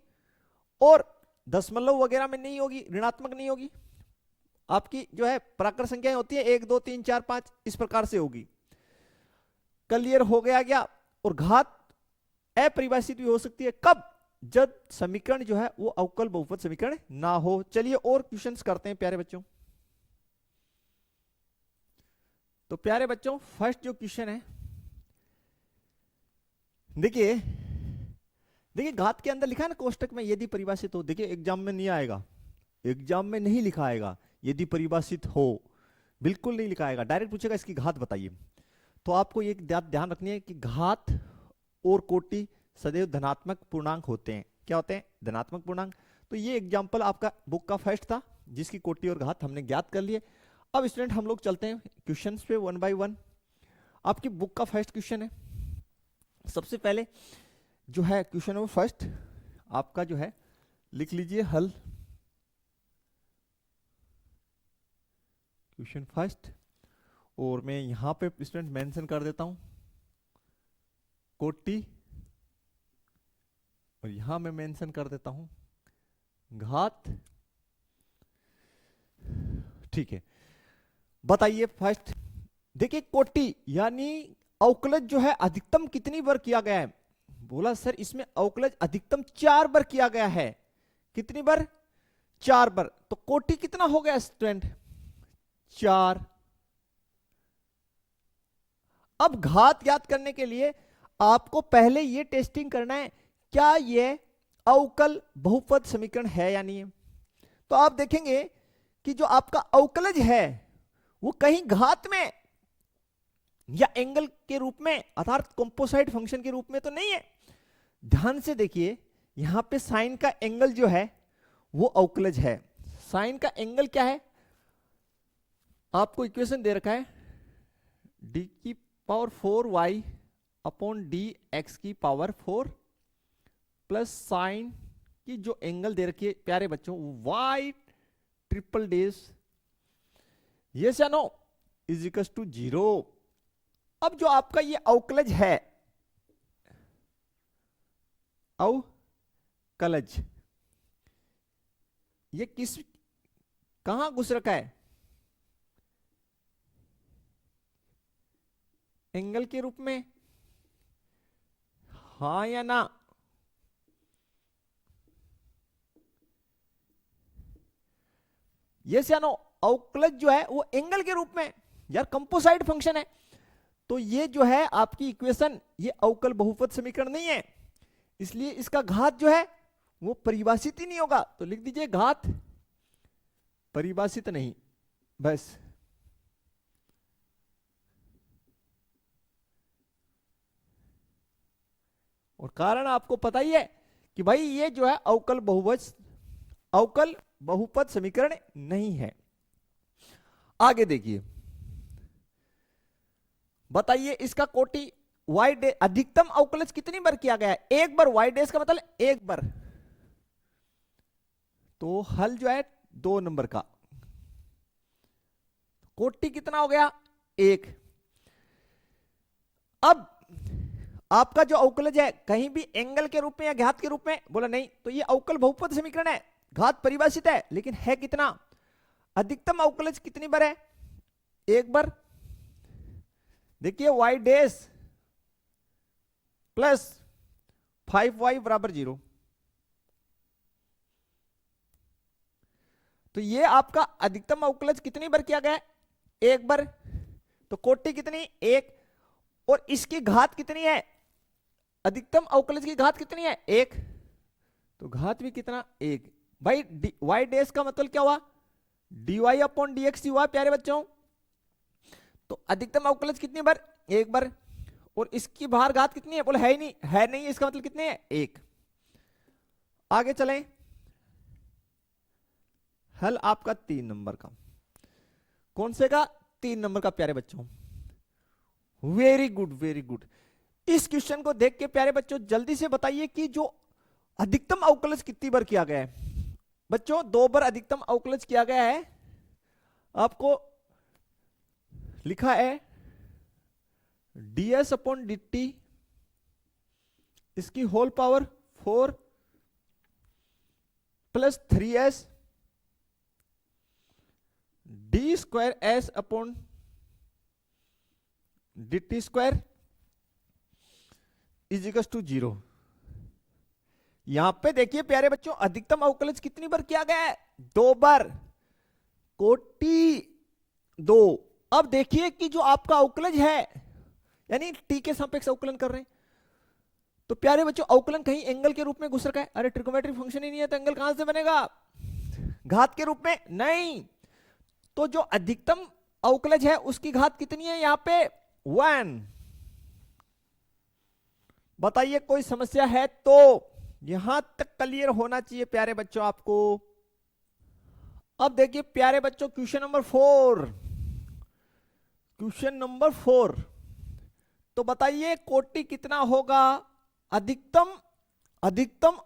और दशमलव वगैरह में नहीं होगी, ऋणात्मक नहीं होगी। आपकी जो है प्राकृत संख्याएं होती है 1 2 3 4 5 इस प्रकार से होगी। क्लियर हो गया क्या? और घात अपरिभाषित भी हो सकती है, कब? जब समीकरण जो है वो अवकल बहुपद समीकरण ना हो। चलिए और क्वेश्चंस करते हैं प्यारे बच्चों। तो प्यारे बच्चों फर्स्ट जो क्वेश्चन है, देखिए देखिए घात के अंदर लिखा है ना कोष्टक में यदि परिभाषित हो। देखिए एग्जाम में नहीं आएगा, एग्जाम में नहीं लिखा आएगा यदि परिभाषित हो, बिल्कुल नहीं लिखा आएगा, डायरेक्ट पूछेगा इसकी घात बताइए। तो आपको ये ध्यान रखनी है कि घात और कोटि सदैव धनात्मक पूर्णांक होते हैं। क्या होते हैं? धनात्मक पूर्णांक। तो ये एग्जाम्पल आपका बुक का फर्स्ट था जिसकी कोटि और घात हमने ज्ञात कर लिए। अब स्टूडेंट हम लोग चलते हैं क्वेश्चंस पे 1 बाय 1। आपकी बुक का फर्स्ट क्वेश्चन है। सबसे पहले जो है क्वेश्चन नंबर फर्स्ट आपका जो है लिख लीजिए हल। क्वेश्चन फर्स्ट, और मैं यहां पे स्टूडेंट मेंशन कर देता हूं कोटि, और यहां मैं मेंशन कर देता हूं घात। ठीक है, बताइए फर्स्ट। देखिए कोटि यानी अवकलज जो है अधिकतम कितनी बार किया गया है? बोला सर इसमें अवकलज अधिकतम 4 बार किया गया है। कितनी बार? 4 बार। तो कोटि कितना हो गया स्टूडेंट? 4। अब घात ज्ञात करने के लिए आपको पहले ये टेस्टिंग करना है क्या ये अवकल बहुपद समीकरण है या नहीं है। तो आप देखेंगे कि जो आपका अवकलज है वो कहीं घात में या एंगल के रूप में अर्थात कंपोजिट फंक्शन के रूप में तो नहीं है। ध्यान से देखिए यहां पे साइन का एंगल जो है वो अवकलज है। साइन का एंगल क्या है? आपको इक्वेशन दे रखा है d की power 4y upon D x की पावर 4 प्लस साइन की जो एंगल दे रखी है प्यारे बच्चों y ट्रिपल डेज, यस या नो, इज इक्वल टू 0। अब जो आपका ये अवकलज है, अवकलज ये कहां घुस रखा है? एंगल के रूप में, हाँ या ना? यस या नो? अवकलज जो है वो एंगल के रूप में, यार कंपोजिट फंक्शन है। तो ये जो है आपकी इक्वेशन ये अवकल बहुपद समीकरण नहीं है, इसलिए इसका घात जो है वो परिभाषित ही नहीं होगा। तो लिख दीजिए घात परिभाषित नहीं, बस। और कारण आपको पता ही है कि भाई ये जो है अवकल बहुपद समीकरण नहीं है। आगे देखिए, बताइए इसका कोटि वाई डे अधिकतम अवकलज कितनी बार किया गया है? एक बार। वाई डेज का मतलब एक बार, तो हल जो है 2 नंबर का। कोटि कितना हो गया? 1। अब आपका जो अवकलज है कहीं भी एंगल के रूप में या घात के रूप में, बोला नहीं, तो ये अवकल बहुपद समीकरण है, घात परिभाषित है, लेकिन है कितना? अधिकतम अवकलज कितनी बार है? एक बार। देखिए वाई डेज प्लस 5y बराबर 0, तो ये आपका अधिकतम अवकलज कितनी बार किया गया है? एक बार। तो कोटि कितनी? 1। और इसकी घात कितनी है? अधिकतम अवकलज की घात कितनी है? 1। तो घात भी कितना? 1। भाई वाई डेज का मतलब क्या हुआ? dy अपॉन dx हुआ प्यारे बच्चों। तो अधिकतम अवकलज कितनी बार? एक बार। और इसकी बाहर घात कितनी है? बोले है ही नहीं, है नहीं, इसका मतलब कितने है? 1। आगे चलें। हल आपका 3 नंबर का। कौन से का? 3 नंबर का प्यारे बच्चों। Very good, very good. इस क्वेश्चन को देख के प्यारे बच्चों जल्दी से बताइए कि जो अधिकतम अवकलज कितनी बार किया गया है? बच्चों 2 बार अधिकतम अवकलज किया गया है। आपको लिखा है ds अपॉन dt, इसकी whole power 4 plus 3s d square s upon dt square is equal to 0। यहां पे देखिए प्यारे बच्चों अधिकतम अवकलज कितनी बार किया गया है? 2 बार। कोटि 2। अब देखिए कि जो आपका अवकलज है, यानी t के सापेक्ष अवकलन कर रहे हैं, तो प्यारे बच्चों अवकलन कहीं एंगल के रूप में घुस रखा है। अरे ट्रिग्नोमेट्रिक फंक्शन ही नहीं है तो एंगल कहां से बनेगा? घात के रूप में नहीं। तो जो अधिकतम अवकलज है उसकी घात कितनी है यहां पे? 1। बताइए कोई समस्या है तो? यहां तक क्लियर होना चाहिए प्यारे बच्चों आपको। अब देखिए प्यारे बच्चों क्वेश्चन नंबर 4। क्वेश्चन नंबर 4, तो बताइए कोटि कितना होगा? अधिकतम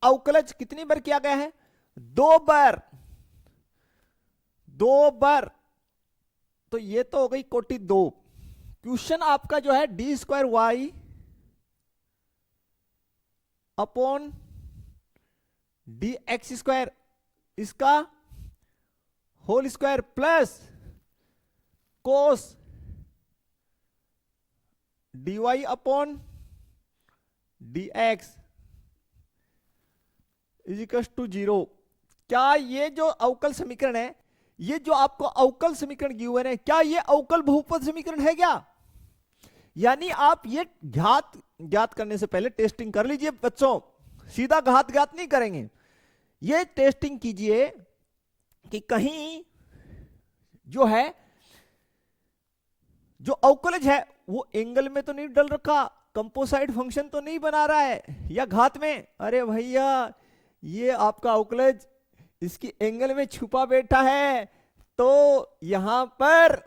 अवकलज कितनी बार किया गया है? 2 बार। 2 बार, तो ये तो हो गई कोटि 2। क्वेश्चन आपका जो है D square Y upon D x square, इसका whole square plus cos D Y upon D X is equal to 0। क्या ये जो अवकल समीकरण है, ये जो आपको अवकल समीकरण गिवन है, क्या ये अवकल बहुपद समीकरण है क्या? यानी आप ये ज्ञात करने से पहले टेस्टिंग कर लीजिए बच्चों, सीधा घात नहीं करेंगे। ये टेस्टिंग कीजिए कि कहीं जो है जो अवकलज है वो एंगल में तो नहीं डल रखा, कंपोसाइट फंक्शन तो नहीं बना रहा है, या घात में। अरे भैया ये आपका अवकलज इसकी एंगल में छुपा बैठा है, तो यहां पर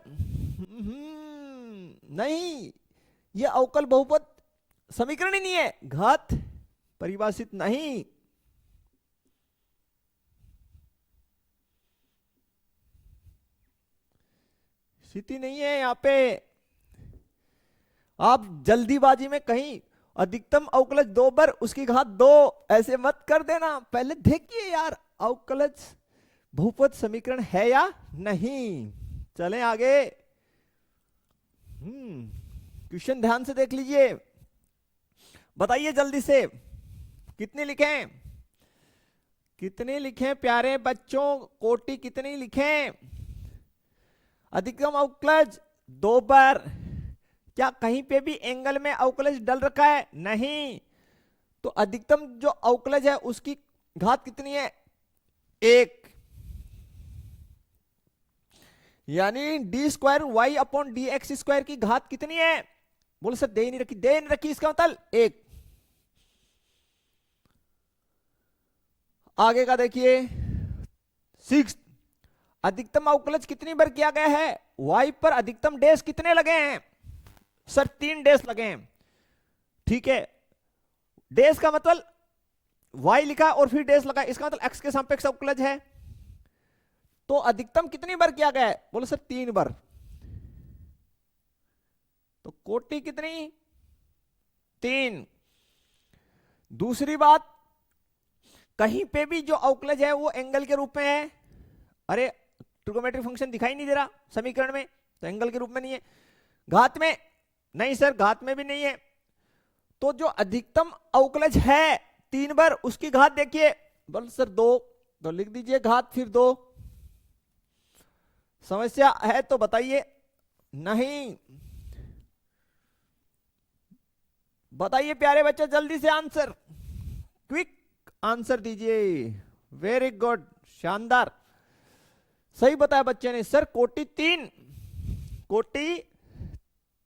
नहीं, ये अवकल बहुपद समीकरण ही नहीं है, घात परिभाषित नहीं। स्थिति नहीं है यहां पे। आप जल्दीबाजी में कहीं अधिकतम अवकलज 2 बार उसकी घात 2 ऐसे मत कर देना, पहले देखिए यार अवकलज बहुपद समीकरण है या नहीं। चलें आगे। क्वेश्चन ध्यान से देख लीजिए, बताइए जल्दी से कितने लिखें? कितने लिखें प्यारे बच्चों? कोटि कितनी लिखें? अधिकतम अवकलज 2 बार। क्या कहीं पे भी एंगल में अवकलज डल रखा है? नहीं। तो अधिकतम जो अवकलज है उसकी घात कितनी है? 1। यानी d square Y upon D x square की घात कितनी है? बोल सर दे नहीं रखी, दे नहीं रखी, इसका मतलब 1। आगे का देखिए 6। अधिकतम अवकलज कितनी बार किया गया है? y पर अधिकतम डैश कितने लगे हैं? सर 3 डेज लगे हैं, ठीक है। डेज का मतलब y लिखा और फिर डेज लगा, इसका मतलब x के सापेक्ष अवकलज है। तो अधिकतम कितनी बार किया गया है? बोलो सर 3 बार। तो कोटि कितनी? 3। दूसरी बात, कहीं पे भी जो अवकलज है वो एंगल के रूप में है। अरे ट्रिगोनोमेट्रिक फंक्शन दिखाई नहीं दे रहा समीकरण में, तो एंगल के रूप में नहीं है। घात में नहीं सर, घात में भी नहीं है। तो जो अधिकतम अवकलज है 3 बार, उसकी घात देखिए। बोल सर 2, तो लिख दीजिए घात फिर 2। समस्या है तो बताइए। नहीं, बताइए प्यारे बच्चे, जल्दी से आंसर, क्विक आंसर दीजिए। वेरी गुड, शानदार, सही बताया बच्चे ने। सर कोटि 3, कोटि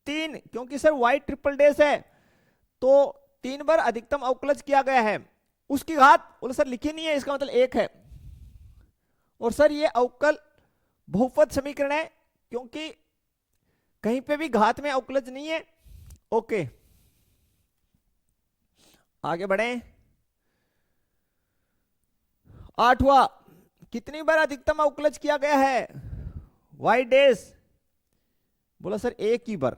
3, क्योंकि सर y ट्रिपल डेस है, तो 3 बार अधिकतम अवकलज किया गया है। उसकी घात बोले सर लिखी नहीं है, इसका मतलब 1 है। और सर ये अवकल बहुपद समीकरण है, क्योंकि कहीं पे भी घात में अवकलज नहीं है। ओके, आगे बढ़े। 8वां, कितनी बार अधिकतम अवकलज किया गया है? y डेस, बोला सर 1 ही बार।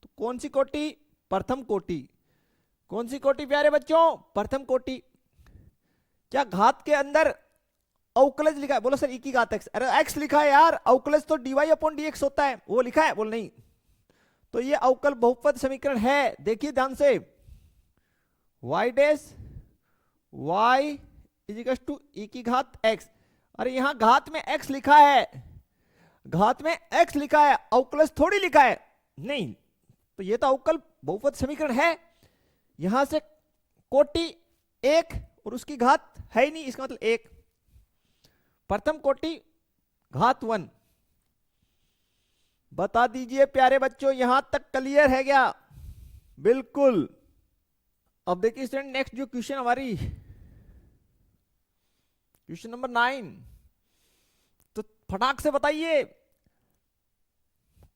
तो कौन सी कोटि? प्रथम कोटि। कौन सी कोटि प्यारे बच्चों? प्रथम कोटि। क्या घात के अंदर अवकलज लिखा है? बोला सर e की घात x। अरे x लिखा है यार, अवकलज तो dy अपॉन dx होता है, वो लिखा है? बोल नहीं। तो ये अवकल बहुपद समीकरण है। देखिए ध्यान से, y dash y equals to e की घात x। अरे यहां घात में x लिखा है, घात में x लिखा है, अवकलज थोड़ी लिखा है। नहीं, तो ये तो अवकल बहुपद समीकरण है। यहां से कोटि 1 और उसकी घात है ही नहीं, इसका मतलब 1। प्रथम कोटि घात 1। बता दीजिए प्यारे बच्चों, यहां तक क्लियर है क्या? बिल्कुल। अब देखिए स्टूडेंट, नेक्स्ट जो क्वेश्चन हमारी, क्वेश्चन नंबर 9, तो फटाक से बताइए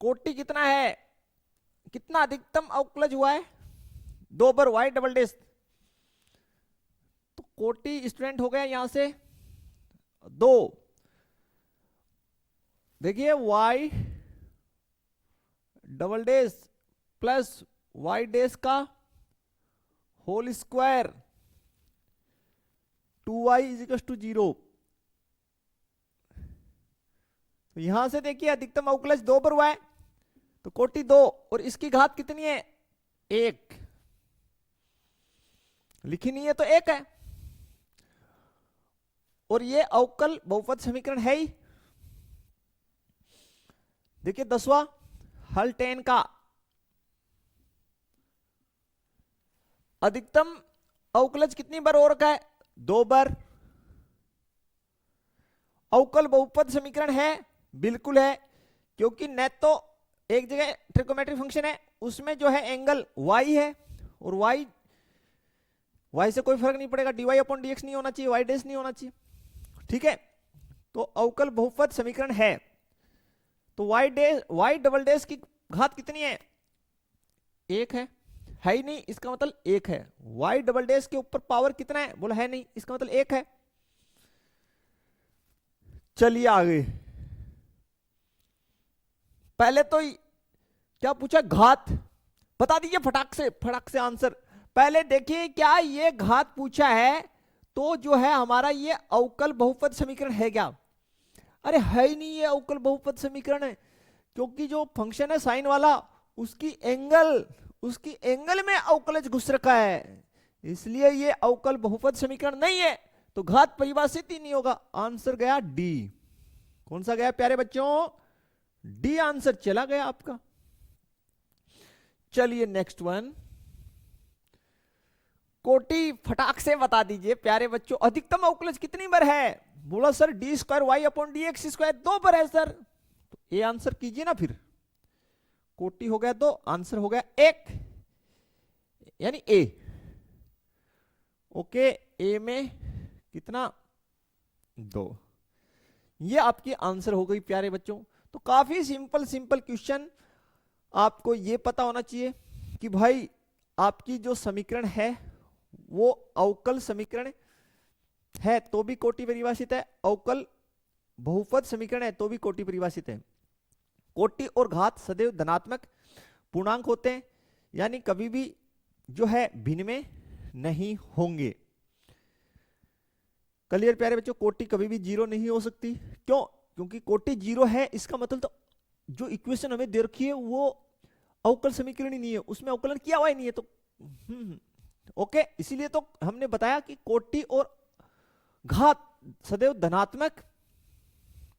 कोटि कितना है, कितना अधिकतम अवकलज हुआ है? 2 बार y डबल डेश। तो कोटि स्टूडेंट हो गया यहां से 2। देखिए y double dash plus y dash का whole square 2y equals to 0। तो यहां से देखिए अधिकतम अवकलज 2 बार हुआ है, तो कोटि 2 और इसकी घात कितनी है? 1। लिखी नहीं है तो 1 है। और ये अवकल बहुपद समीकरण है ही। देखिए 10वां, हल 10 का अधिकतम अवकलज कितनी बार हो रखा है? 2 बार। अवकल बहुपद समीकरण है, बिल्कुल है, क्योंकि न तो एक जगह ट्रिगोनोमेट्रिक फंक्शन है, उसमें जो है एंगल y है, और y से कोई फर्क नहीं पड़ेगा, dy अपॉन dx नहीं होना चाहिए, y डैश नहीं होना चाहिए, ठीक है। तो अवकल बहुपद समीकरण है। तो y डबल डैश की घात कितनी है? 1 है ही नहीं, इसका मतलब 1 है। y डबल डैश के ऊपर पावर कितना है? बोला है नहीं, इसका मतलब 1 है। चलिए आगे। पहले तो क्या पूछा? घात। बता दीजिए फटाक से आंसर। पहले देखिए, क्या ये घात पूछा है तो जो है हमारा ये अवकल बहुपद समीकरण है क्या? अरे है ही नहीं, ये अवकल बहुपद समीकरण है, क्योंकि जो फंक्शन है साइन वाला, उसकी एंगल में अवकलज घुस रखा है, इसलिए ये अवकल बहुपद समीकरण नहीं है। तो घात परिभाषित ही नहीं होगा। आंसर गया डी। कौन सा गया प्यारे बच्चों? डी आंसर चला गया आपका। चलिए नेक्स्ट वन, कोटि फटाक से बता दीजिए प्यारे बच्चों, अधिकतम अवकलज कितनी बार है? बोला sir d square Y upon D x square 2 बार है सर। तो ए आंसर कीजिए ना फिर। कोटि हो गया 2, आंसर हो गया 1, यानी ए। ओके, ए में कितना? 2। ये आपकी आंसर हो गई प्यारे बच्चों। तो काफी सिंपल क्वेश्चन, आपको ये पता होना चाहिए कि भाई आपकी जो समीकरण है वो अवकल समीकरण है तो भी कोटि परिभाषित है, अवकल बहुपद समीकरण है तो भी कोटि परिभाषित है। कोटि और घात सदैव धनात्मक पूर्णांक होते हैं, यानी कभी भी जो है भिन्न में नहीं होंगे। क्लियर प्यारे बच्चों, कोटि कभी भी जीरो नहीं हो सकती। क्यों? क्योंकि कोटि जीरो है इसका मतलब तो जो इक्वेशन हमें दे रखी है वो अवकल समीकरण ही नहीं है, उसमें अवकलन किया हुआ ही नहीं है। तो ओके, इसीलिए तो हमने बताया कि कोटि और घात सदैव धनात्मक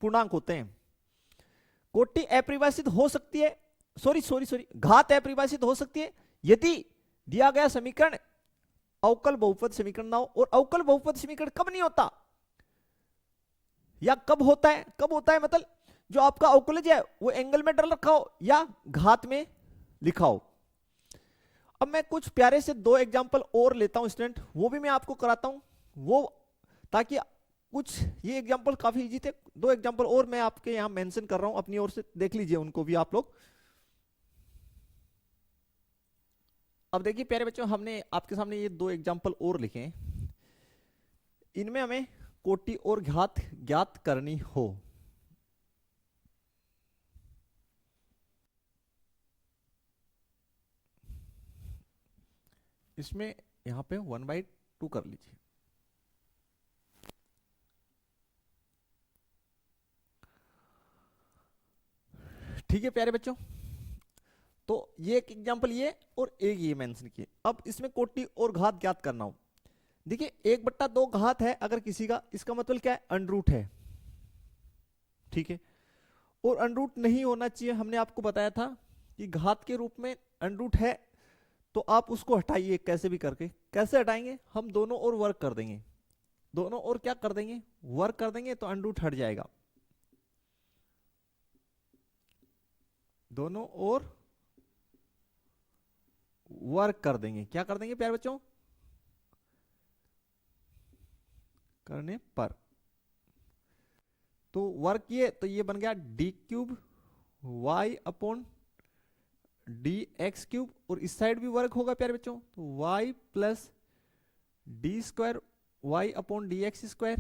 पूर्णांक होते हैं। कोटि अपरिभाषित हो सकती है, सॉरी घात अपरिभाषित हो सकती है यदि दिया गया समीकरण अवकल बहुपद समीकरण ना हो। और अवकल बहुपद समीकरण कब नहीं होता या कब होता है? कब होता है मतलब जो आपका अवकलज है वो एंगल में डाल रखा हो या घात में लिखा हो। अब मैं कुछ प्यारे से दो एग्जांपल और लेता हूं स्टूडेंट, वो भी मैं आपको कराता हूं, वो ताकि कुछ ये एग्जांपल काफी इजी थे। दो एग्जांपल और मैं आपके यहां मेंशन कर रहा हूं, अपनी ओर से देख लीजिए उनको भी आप लोग। अब देखिए प्यारे बच्चों, हमने आपके सामने ये दो एग्जांपल और लिखे हैं, इनमें हमें कोटि और घात ज्ञात करनी हो। इसमें यहां पे 1/2 कर लीजिए। ठीक है प्यारे बच्चों, तो ये एक एग्जांपल ये और एक ये मेंशन किए। अब इसमें कोटि और घात ज्ञात करना हो। देखिए 1/2 घात है अगर किसी का, इसका मतलब क्या है? अंडरूट है, ठीक है। और अंडरूट नहीं होना चाहिए, हमने आपको बताया था कि घात के रूप में अंडरूट है तो आप उसको हटाइए कैसे भी करके। कैसे हटाएंगे? हम दोनों ओर वर्क कर देंगे, दोनों ओर क्या कर देंगे? वर्क कर देंगे तो अंडरूट हट जाएगा। दोनों ओर वर्क कर देंगे, क्या कर देंगे प्यारे बच्चों? करने पर तो वर्क किए तो ये बन गया d³ y अपॉन dx³, और इस साइड भी वर्क होगा प्यारे बच्चों, तो y plus d² y upon dx²,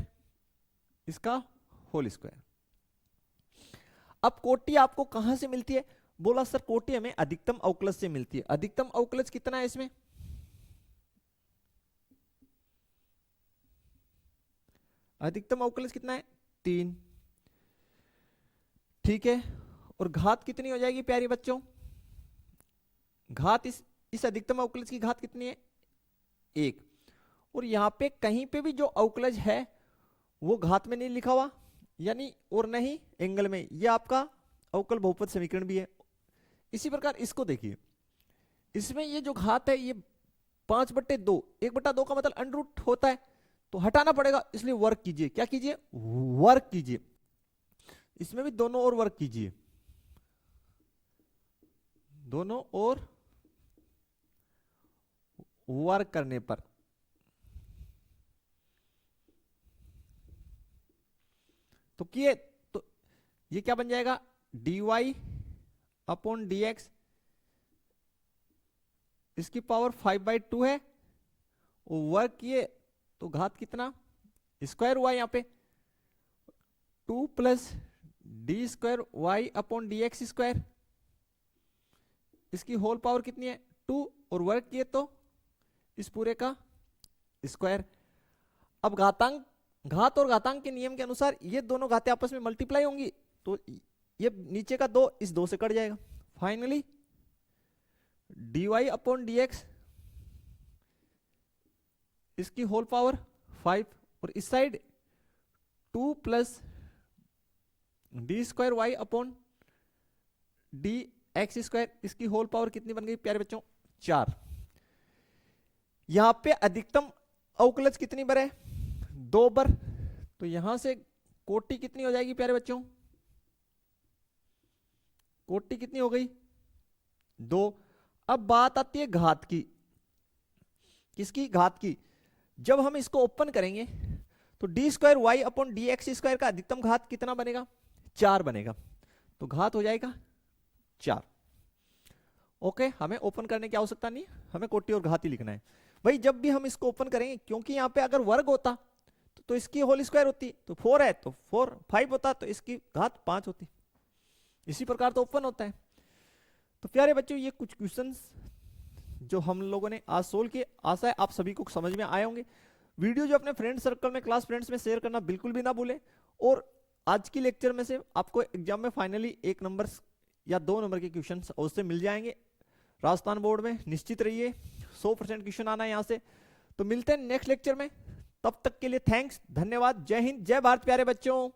इसका होल स्क्वायर। अब कोटि आपको कहां से मिलती है? बोला सर कोटि हमें अधिकतम अवकलज से मिलती है। अधिकतम अवकलज कितना है इसमें? अधिकतम अवकलज कितना है? 3, ठीक है। और घात कितनी हो जाएगी प्यारे बच्चों? घात इस अधिकतम अवकलज की घात कितनी है? 1। और यहां पे कहीं पे भी जो अवकलज है वो घात में नहीं लिखा हुआ, यानी और नहीं एंगल में, ये आपका अवकल बहुपद समीकरण भी है। इसी प्रकार इसको देखिए, इसमें ये जो घात है ये 5/2, 1/2 का मतलब अंडरूट होता है, तो हटाना पड़ेगा, इसलिए वर्क कीजिए। क्या कीजिए? वर्क कीजिए। इसमें भी दोनों ओर वर्क कीजिए, दोनों ओर वर्क करने पर तो किए तो ये क्या बन जाएगा? dy अपॉन dx, इसकी पावर 5/2 है, और वर्क किए तो घात कितना? स्क्वायर हुआ यहाँ पे 2 plus d² y upon dx², इसकी होल पावर कितनी है? 2, और वर्क किए तो इस पूरे का स्क्वायर। अब घातांक, घात और घातांक के नियम के अनुसार ये दोनों घातें आपस में मल्टीप्लाई होंगी, तो ये नीचे का 2 इस 2 से कट जाएगा। फाइनली dy अपॉन dx, इसकी होल पावर 5, और इस side 2 plus d² y upon dx², इसकी होल पावर कितनी बन गई प्यारे बच्चों? 4। यहां पे अधिकतम अवकलज कितनी बार है? 2 बार, तो यहां से कोटि कितनी हो जाएगी प्यारे बच्चों? कोटि कितनी हो गई? 2। अब बात आती है घात की। किसकी? घात की। जब हम इसको ओपन करेंगे तो d² y अपॉन dx² का अधिकतम घात कितना बनेगा? 4 बनेगा, तो घात हो जाएगा 4। ओके, हमें ओपन करने की आवश्यकता नहीं है, हमें कोटि और घात ही लिखना है। भाई जब भी हम इसको ओपन करेंगे, क्योंकि यहाँ पे अगर वर्ग होता तो इसकी होल स्क्वायर होती, तो 4 है तो 4, 5 होता तो इसकी घात 5 होती। इसी प्रकार तो ओपन होता है। तो प्यारे बच्चों, ये कुछ क्वेश्चंस जो हम लोगों ने आज सोल्व किए, आशा है आप सभी को समझ में आए होंगे। वीडियो जो अपने फ्रेंड सर्कल में, क्लास फ्रेंड्स में शेयर करना बिल्कुल भी ना भूले। और आज की लेक्चर में से आपको एग्जाम में फाइनली 1 नंबर या 2 नंबर के क्वेश्चन उससे मिल जाएंगे। राजस्थान बोर्ड में निश्चित रहिए 100% क्वेश्चन आना है यहाँ से। तो मिलते हैं नेक्स्ट लेक्चर में, तब तक के लिए थैंक्स, धन्यवाद, जय हिंद, जय भारत प्यारे बच्चों।